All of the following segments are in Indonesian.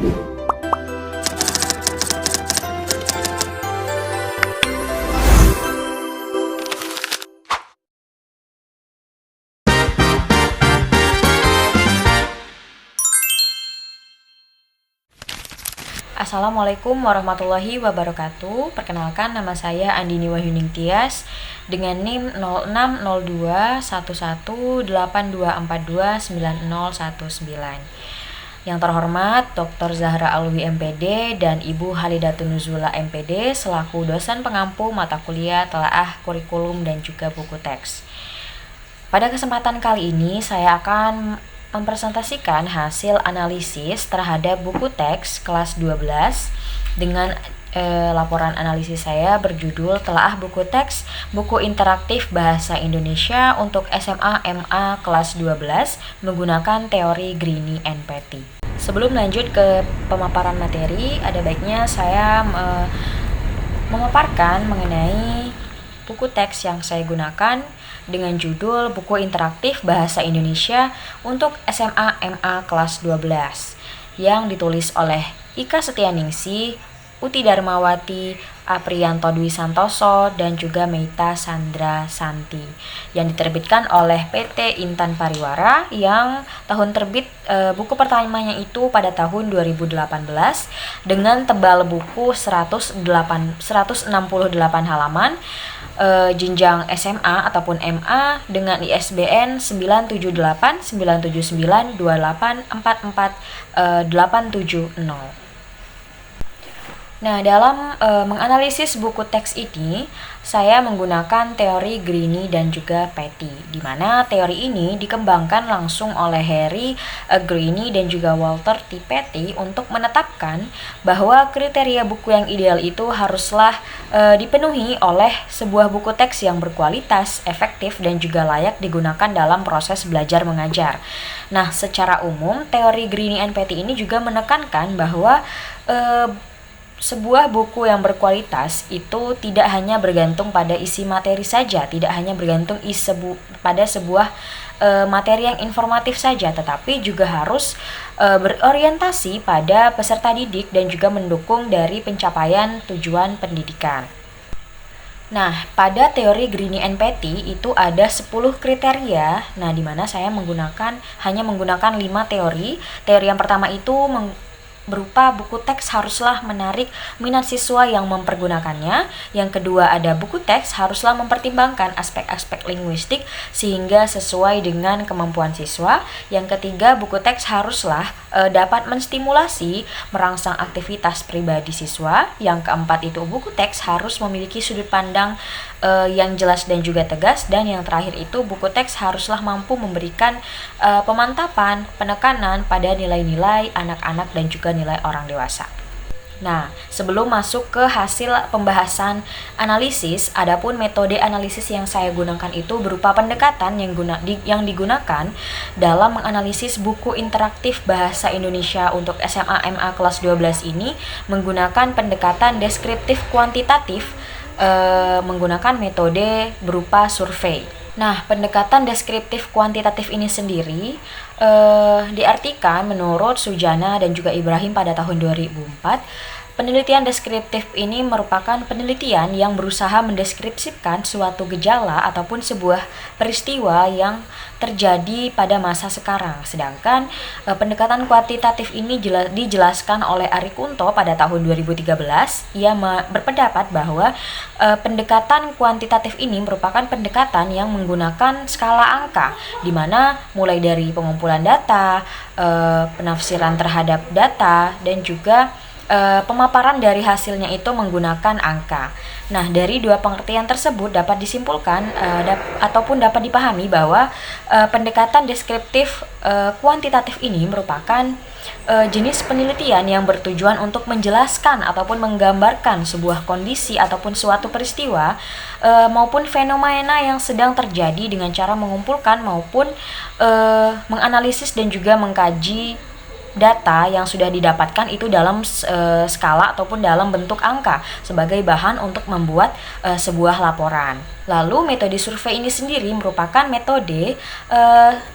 Assalamualaikum warahmatullahi wabarakatuh. Perkenalkan, nama saya Andini Wahyuning Tias dengan NIM 06021182429019. Yang terhormat Dr. Zahra Alwi MPD dan Ibu Halidatun Nuzula MPD selaku dosen pengampu mata kuliah telaah kurikulum dan juga buku teks. Pada kesempatan kali ini saya akan mempresentasikan hasil analisis terhadap buku teks kelas 12 dengan laporan analisis saya berjudul Telaah Buku Teks Buku Interaktif Bahasa Indonesia untuk SMA MA kelas 12 menggunakan teori Greene and Petty. Sebelum lanjut ke pemaparan materi, ada baiknya saya memaparkan mengenai buku teks yang saya gunakan dengan judul Buku Interaktif Bahasa Indonesia untuk SMA MA kelas 12 yang ditulis oleh Ika Setianingsih, Uti Darmawati, Apriyanto Dwi Santoso, dan juga Meita Sandra Santi yang diterbitkan oleh PT Intan Pariwara yang tahun terbit buku pertamanya itu pada tahun 2018 dengan tebal buku 168 halaman, jenjang SMA ataupun MA dengan ISBN 97897284480. Nah, dalam menganalisis buku teks ini, saya menggunakan teori Greene dan juga Petty, di mana teori ini dikembangkan langsung oleh Harry Greene dan juga Walter T. Petty untuk menetapkan bahwa kriteria buku yang ideal itu haruslah dipenuhi oleh sebuah buku teks yang berkualitas, efektif, dan juga layak digunakan dalam proses belajar mengajar. Nah, secara umum, teori Greene and Petty ini juga menekankan bahwa sebuah buku yang berkualitas itu tidak hanya bergantung pada isi materi saja, tidak hanya bergantung pada sebuah materi yang informatif saja, tetapi juga harus berorientasi pada peserta didik dan juga mendukung dari pencapaian tujuan pendidikan. Nah, pada teori Greene and Petty itu ada 10 kriteria. Nah, di mana saya hanya menggunakan 5 teori. Teori yang pertama itu berupa buku teks haruslah menarik minat siswa yang mempergunakannya. Yang kedua, ada buku teks haruslah mempertimbangkan aspek-aspek linguistik sehingga sesuai dengan kemampuan siswa. Yang ketiga, buku teks haruslah dapat menstimulasi merangsang aktivitas pribadi siswa. Yang keempat itu buku teks harus memiliki sudut pandang yang jelas dan juga tegas. Dan yang terakhir itu buku teks haruslah mampu memberikan pemantapan, penekanan pada nilai-nilai anak-anak dan juga nilai orang dewasa. Nah, sebelum masuk ke hasil pembahasan analisis, adapun metode analisis yang saya gunakan itu berupa pendekatan yang digunakan dalam menganalisis buku interaktif bahasa Indonesia untuk SMA MA kelas 12 ini menggunakan pendekatan deskriptif kuantitatif menggunakan metode berupa survei. Nah, pendekatan deskriptif kuantitatif ini sendiri diartikan menurut Sujana dan juga Ibrahim pada tahun 2004, penelitian deskriptif ini merupakan penelitian yang berusaha mendeskripsikan suatu gejala ataupun sebuah peristiwa yang terjadi pada masa sekarang. Sedangkan pendekatan kuantitatif ini dijelaskan oleh Ari Kunto pada tahun 2013. Ia berpendapat bahwa pendekatan kuantitatif ini merupakan pendekatan yang menggunakan skala angka, di mana mulai dari pengumpulan data, penafsiran terhadap data, dan juga pemaparan dari hasilnya itu menggunakan angka. Nah, dari dua pengertian tersebut dapat disimpulkan ataupun dapat dipahami bahwa pendekatan deskriptif kuantitatif ini merupakan jenis penelitian yang bertujuan untuk menjelaskan ataupun menggambarkan sebuah kondisi ataupun suatu peristiwa maupun fenomena yang sedang terjadi dengan cara mengumpulkan maupun menganalisis dan juga mengkaji data yang sudah didapatkan itu dalam skala ataupun dalam bentuk angka sebagai bahan untuk membuat sebuah laporan. Lalu metode survei ini sendiri merupakan metode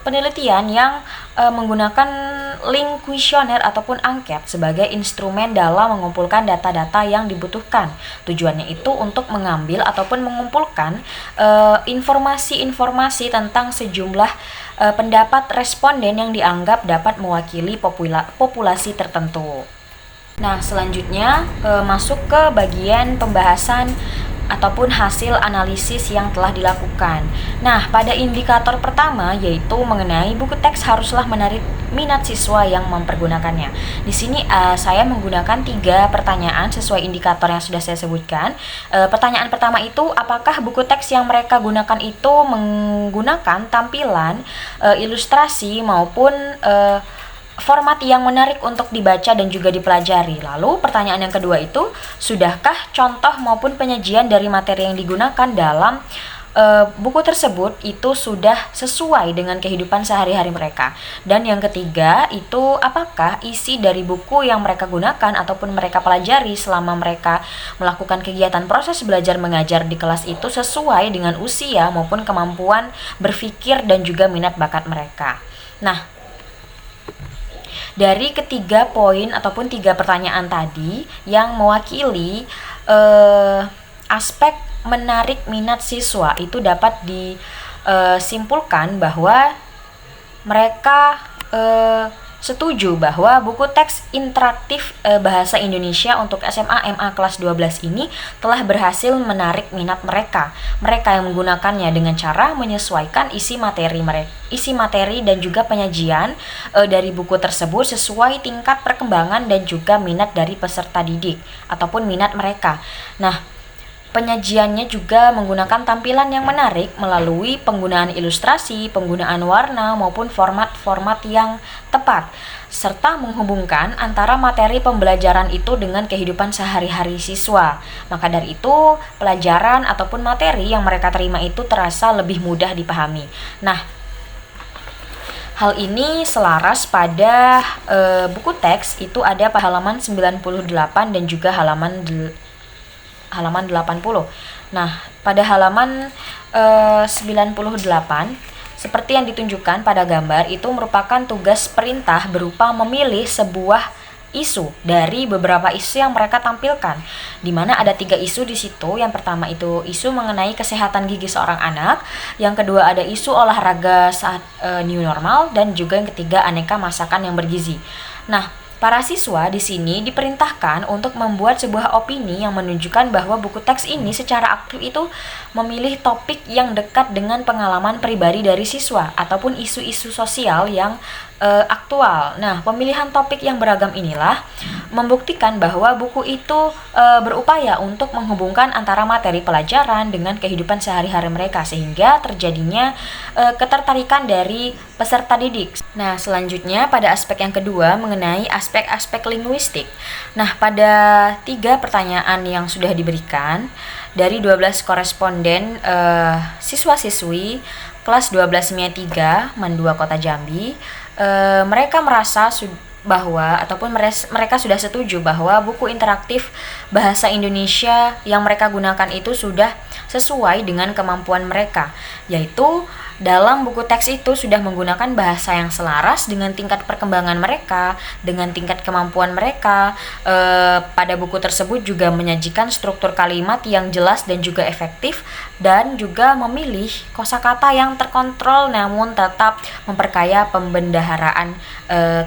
penelitian yang menggunakan link kuesioner ataupun angket sebagai instrumen dalam mengumpulkan data-data yang dibutuhkan. Tujuannya itu untuk mengambil ataupun mengumpulkan informasi-informasi tentang sejumlah pendapat responden yang dianggap dapat mewakili populasi tertentu. Nah, selanjutnya masuk ke bagian pembahasan ataupun hasil analisis yang telah dilakukan. Nah, pada indikator pertama yaitu mengenai buku teks haruslah menarik minat siswa yang mempergunakannya. Di sini saya menggunakan 3 pertanyaan sesuai indikator yang sudah saya sebutkan. Pertanyaan pertama itu, apakah buku teks yang mereka gunakan itu menggunakan tampilan, ilustrasi maupun format yang menarik untuk dibaca dan juga dipelajari. Lalu pertanyaan yang kedua itu, sudahkah contoh maupun penyajian dari materi yang digunakan dalam buku tersebut itu sudah sesuai dengan kehidupan sehari-hari mereka. Dan yang ketiga itu, apakah isi dari buku yang mereka gunakan ataupun mereka pelajari selama mereka melakukan kegiatan proses belajar mengajar di kelas itu sesuai dengan usia maupun kemampuan berpikir dan juga minat bakat mereka. Nah, dari ketiga poin ataupun 3 pertanyaan tadi yang mewakili aspek menarik minat siswa, itu dapat disimpulkan bahwa mereka setuju bahwa buku teks interaktif bahasa Indonesia untuk SMA MA kelas 12 ini telah berhasil menarik minat mereka. Mereka yang menggunakannya dengan cara menyesuaikan isi materi dan juga penyajian dari buku tersebut sesuai tingkat perkembangan dan juga minat dari peserta didik ataupun minat mereka. Nah, penyajiannya juga menggunakan tampilan yang menarik melalui penggunaan ilustrasi, penggunaan warna maupun format-format yang tepat, serta menghubungkan antara materi pembelajaran itu dengan kehidupan sehari-hari siswa. Maka dari itu, pelajaran ataupun materi yang mereka terima itu terasa lebih mudah dipahami. Nah, hal ini selaras pada buku teks itu ada pada halaman 98 dan juga halaman 80. Nah, pada halaman 98 seperti yang ditunjukkan pada gambar itu merupakan tugas perintah berupa memilih sebuah isu dari beberapa isu yang mereka tampilkan, di mana ada 3 isu di situ. Yang pertama itu isu mengenai kesehatan gigi seorang anak, yang kedua ada isu olahraga saat new normal, dan juga yang ketiga aneka masakan yang bergizi. Nah, para siswa di sini diperintahkan untuk membuat sebuah opini yang menunjukkan bahwa buku teks ini secara aktif itu memilih topik yang dekat dengan pengalaman pribadi dari siswa ataupun isu-isu sosial yang aktual. Nah, pemilihan topik yang beragam inilah membuktikan bahwa buku itu berupaya untuk menghubungkan antara materi pelajaran dengan kehidupan sehari-hari mereka sehingga terjadinya ketertarikan dari peserta didik. Nah, selanjutnya pada aspek yang kedua mengenai aspek-aspek linguistik. Nah, pada 3 pertanyaan yang sudah diberikan dari 12 koresponden siswa-siswi kelas 12 MIA 3 MAN 2 Kota Jambi, mereka merasa bahwa ataupun mereka sudah setuju bahwa buku interaktif bahasa Indonesia yang mereka gunakan itu sudah sesuai dengan kemampuan mereka, yaitu dalam buku teks itu sudah menggunakan bahasa yang selaras dengan tingkat perkembangan mereka, dengan tingkat kemampuan mereka. Pada buku tersebut juga menyajikan struktur kalimat yang jelas dan juga efektif, dan juga memilih kosakata yang terkontrol namun tetap memperkaya pembendaharaan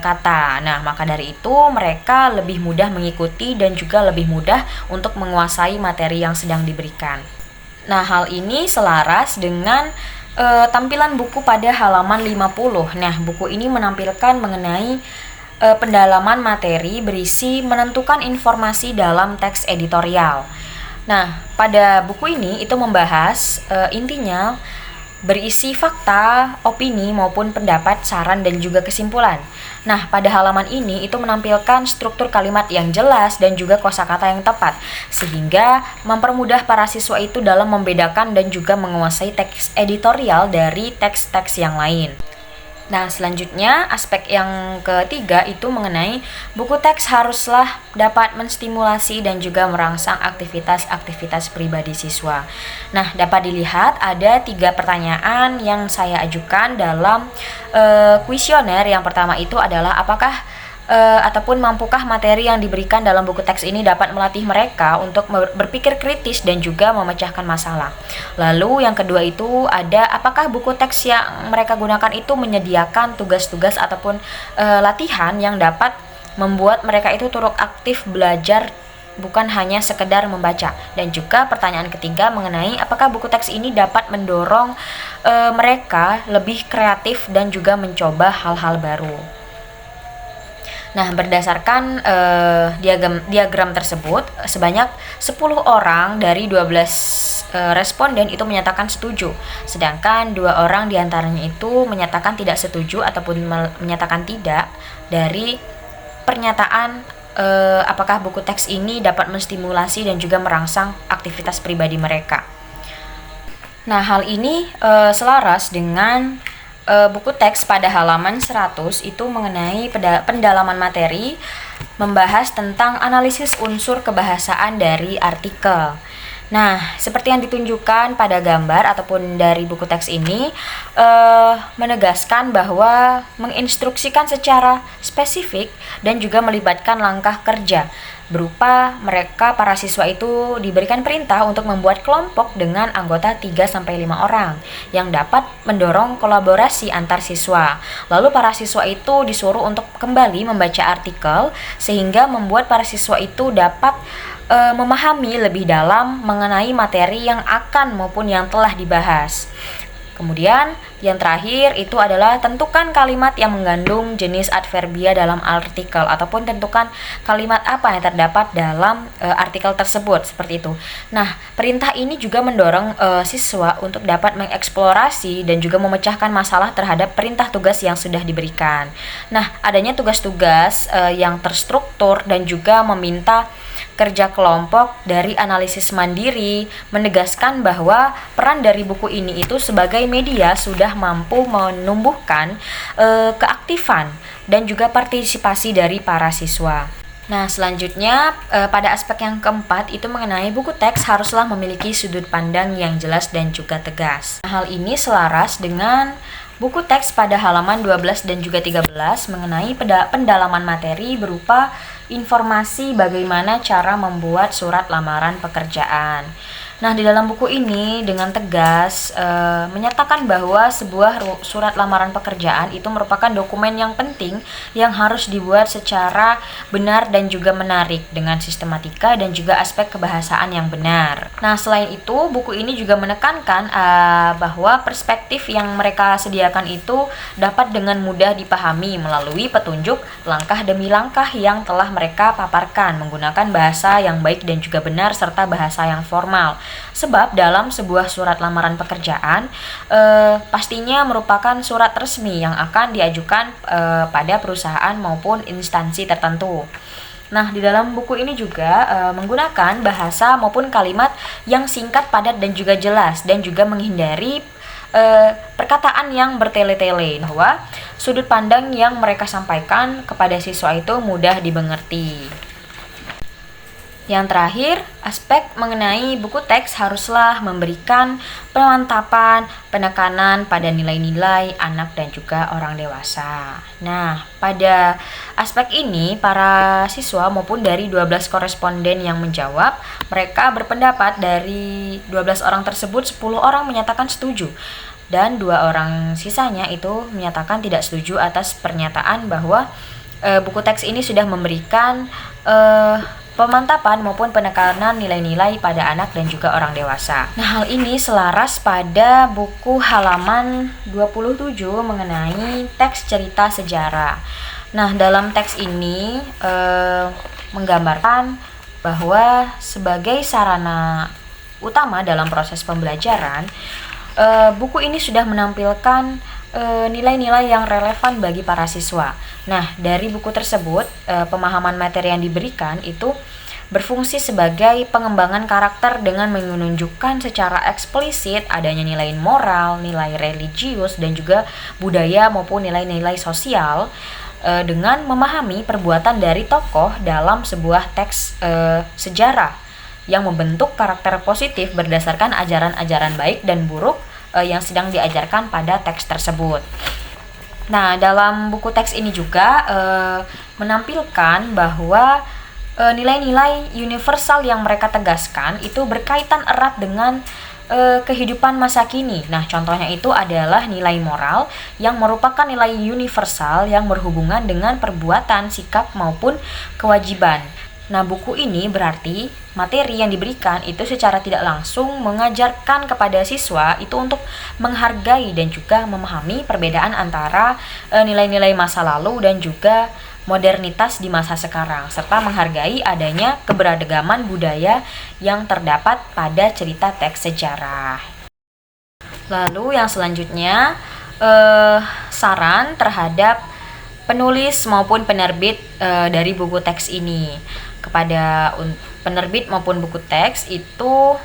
kata. Nah, maka dari itu mereka lebih mudah mengikuti dan juga lebih mudah untuk menguasai materi yang sedang diberikan. Nah, hal ini selaras dengan tampilan buku pada halaman 50. Nah, buku ini menampilkan mengenai pendalaman materi berisi menentukan informasi dalam teks editorial. Nah, pada buku ini itu membahas intinya berisi fakta, opini maupun pendapat, saran dan juga kesimpulan. Nah, pada halaman ini itu menampilkan struktur kalimat yang jelas dan juga kosakata yang tepat, sehingga mempermudah para siswa itu dalam membedakan dan juga menguasai teks editorial dari teks-teks yang lain. Nah, selanjutnya aspek yang ketiga itu mengenai buku teks haruslah dapat menstimulasi dan juga merangsang aktivitas-aktivitas pribadi siswa. Nah, dapat dilihat ada 3 pertanyaan yang saya ajukan dalam kuesioner. Yang pertama itu adalah apakah ataupun mampukah materi yang diberikan dalam buku teks ini dapat melatih mereka untuk berpikir kritis dan juga memecahkan masalah. Lalu yang kedua itu ada apakah buku teks yang mereka gunakan itu menyediakan tugas-tugas ataupun latihan yang dapat membuat mereka itu turut aktif belajar, bukan hanya sekedar membaca. Dan juga pertanyaan ketiga mengenai apakah buku teks ini dapat mendorong mereka lebih kreatif dan juga mencoba hal-hal baru. Nah, berdasarkan diagram tersebut, sebanyak 10 orang dari 12 responden itu menyatakan setuju, sedangkan 2 orang diantaranya itu menyatakan tidak setuju ataupun menyatakan tidak dari pernyataan apakah buku teks ini dapat menstimulasi dan juga merangsang aktivitas pribadi mereka. Nah, hal ini selaras dengan buku teks pada halaman 100 itu mengenai pendalaman materi, membahas tentang analisis unsur kebahasaan dari artikel. Nah, seperti yang ditunjukkan pada gambar ataupun dari buku teks ini menegaskan bahwa menginstruksikan secara spesifik dan juga melibatkan langkah kerja, berupa mereka para siswa itu diberikan perintah untuk membuat kelompok dengan anggota 3-5 orang yang dapat mendorong kolaborasi antar siswa. Lalu para siswa itu disuruh untuk kembali membaca artikel sehingga membuat para siswa itu dapat memahami lebih dalam mengenai materi yang akan maupun yang telah dibahas. Kemudian yang terakhir itu adalah tentukan kalimat yang mengandung jenis adverbia dalam artikel ataupun tentukan kalimat apa yang terdapat dalam artikel tersebut, seperti itu. Nah, perintah ini juga mendorong siswa untuk dapat mengeksplorasi dan juga memecahkan masalah terhadap perintah tugas yang sudah diberikan. Nah, adanya tugas-tugas yang terstruktur dan juga meminta kerja kelompok dari analisis mandiri menegaskan bahwa peran dari buku ini itu sebagai media sudah mampu menumbuhkan keaktifan dan juga partisipasi dari para siswa. Nah, selanjutnya pada aspek yang keempat itu mengenai buku teks haruslah memiliki sudut pandang yang jelas dan juga tegas. Hal ini selaras dengan buku teks pada halaman 12 dan juga 13 mengenai pendalaman materi berupa informasi bagaimana cara membuat surat lamaran pekerjaan. Nah, di dalam buku ini dengan tegas menyatakan bahwa sebuah surat lamaran pekerjaan itu merupakan dokumen yang penting yang harus dibuat secara benar dan juga menarik dengan sistematika dan juga aspek kebahasaan yang benar. Nah, selain itu buku ini juga menekankan bahwa perspektif yang mereka sediakan itu dapat dengan mudah dipahami melalui petunjuk langkah demi langkah yang telah mereka paparkan menggunakan bahasa yang baik dan juga benar serta bahasa yang formal. Sebab dalam sebuah surat lamaran pekerjaan pastinya merupakan surat resmi yang akan diajukan pada perusahaan maupun instansi tertentu. Nah, di dalam buku ini juga menggunakan bahasa maupun kalimat yang singkat, padat, dan juga jelas, dan juga menghindari perkataan yang bertele-tele, bahwa sudut pandang yang mereka sampaikan kepada siswa itu mudah dimengerti. Yang terakhir, aspek mengenai buku teks haruslah memberikan pemantapan, penekanan pada nilai-nilai anak dan juga orang dewasa. Nah, pada aspek ini, para siswa maupun dari 12 koresponden yang menjawab, mereka berpendapat dari 12 orang tersebut, 10 orang menyatakan setuju. Dan 2 orang sisanya itu menyatakan tidak setuju atas pernyataan bahwa buku teks ini sudah memberikan pemantapan maupun penekanan nilai-nilai pada anak dan juga orang dewasa. Nah, hal ini selaras pada buku halaman 27 mengenai teks cerita sejarah. Nah, dalam teks ini menggambarkan bahwa sebagai sarana utama dalam proses pembelajaran, buku ini sudah menampilkan nilai-nilai yang relevan bagi para siswa. Nah, dari buku tersebut, pemahaman materi yang diberikan itu berfungsi sebagai pengembangan karakter dengan menunjukkan secara eksplisit adanya nilai moral, nilai religius, dan juga budaya maupun nilai-nilai sosial dengan memahami perbuatan dari tokoh dalam sebuah teks sejarah yang membentuk karakter positif berdasarkan ajaran-ajaran baik dan buruk yang sedang diajarkan pada teks tersebut. Nah, dalam buku teks ini juga menampilkan bahwa nilai-nilai universal yang mereka tegaskan itu berkaitan erat dengan kehidupan masa kini. Nah, contohnya itu adalah nilai moral yang merupakan nilai universal yang berhubungan dengan perbuatan, sikap, maupun kewajiban. Nah, buku ini berarti materi yang diberikan itu secara tidak langsung mengajarkan kepada siswa itu untuk menghargai dan juga memahami perbedaan antara nilai-nilai masa lalu dan juga modernitas di masa sekarang, serta menghargai adanya keberagaman budaya yang terdapat pada cerita teks sejarah. Lalu yang selanjutnya, saran terhadap penulis maupun penerbit dari buku teks ini. Kepada penerbit maupun buku teks itu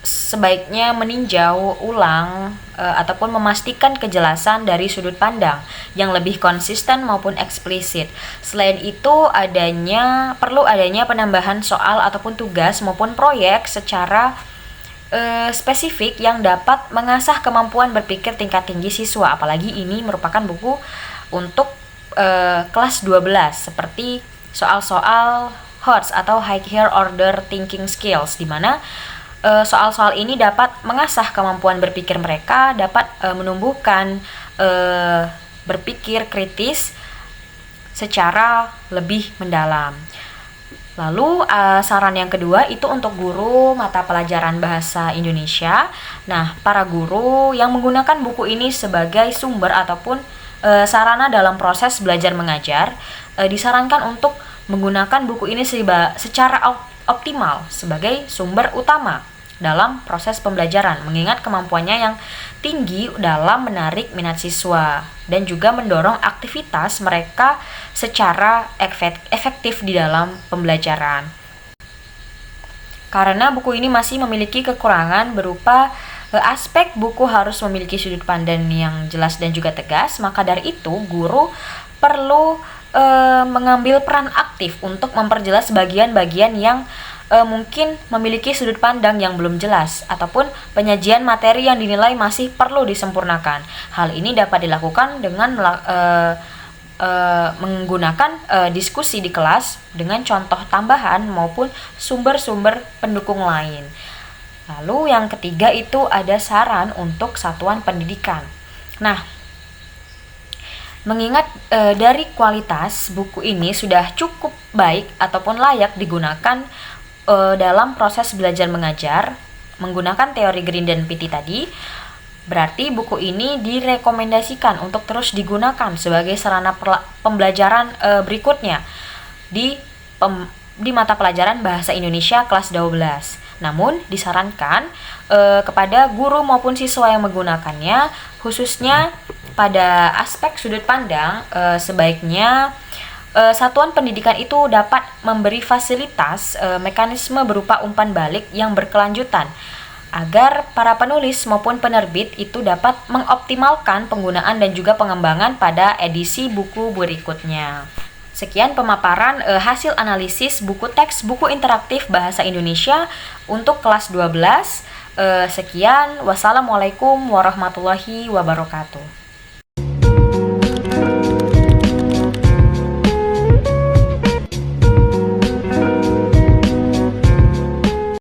sebaiknya meninjau ulang ataupun memastikan kejelasan dari sudut pandang yang lebih konsisten maupun eksplisit. Selain itu perlu adanya penambahan soal ataupun tugas maupun proyek secara spesifik yang dapat mengasah kemampuan berpikir tingkat tinggi siswa, apalagi ini merupakan buku untuk kelas 12 seperti soal-soal HOTS atau Higher Order Thinking Skills, di mana soal-soal ini dapat mengasah kemampuan berpikir mereka, dapat menumbuhkan berpikir kritis secara lebih mendalam. Lalu saran yang kedua itu untuk guru mata pelajaran bahasa Indonesia. Nah, para guru yang menggunakan buku ini sebagai sumber ataupun sarana dalam proses belajar mengajar, disarankan untuk menggunakan buku ini secara optimal sebagai sumber utama dalam proses pembelajaran, mengingat kemampuannya yang tinggi dalam menarik minat siswa dan juga mendorong aktivitas mereka secara efektif di dalam pembelajaran. Karena buku ini masih memiliki kekurangan berupa aspek buku harus memiliki sudut pandang yang jelas dan juga tegas, maka dari itu guru perlu mengambil peran aktif untuk memperjelas bagian-bagian yang mungkin memiliki sudut pandang yang belum jelas ataupun penyajian materi yang dinilai masih perlu disempurnakan. Hal ini dapat dilakukan dengan menggunakan diskusi di kelas dengan contoh tambahan maupun sumber-sumber pendukung lain. Lalu yang ketiga itu ada saran untuk satuan pendidikan. Nah, mengingat dari kualitas buku ini sudah cukup baik ataupun layak digunakan dalam proses belajar mengajar menggunakan teori Green dan Pitti tadi, berarti buku ini direkomendasikan untuk terus digunakan sebagai sarana pembelajaran berikutnya di mata pelajaran Bahasa Indonesia kelas 12. Namun disarankan kepada guru maupun siswa yang menggunakannya, khususnya pada aspek sudut pandang, sebaiknya satuan pendidikan itu dapat memberi fasilitas mekanisme berupa umpan balik yang berkelanjutan agar para penulis maupun penerbit itu dapat mengoptimalkan penggunaan dan juga pengembangan pada edisi buku berikutnya. Sekian pemaparan hasil analisis buku teks buku interaktif Bahasa Indonesia untuk kelas 12. Sekian, wassalamualaikum warahmatullahi wabarakatuh.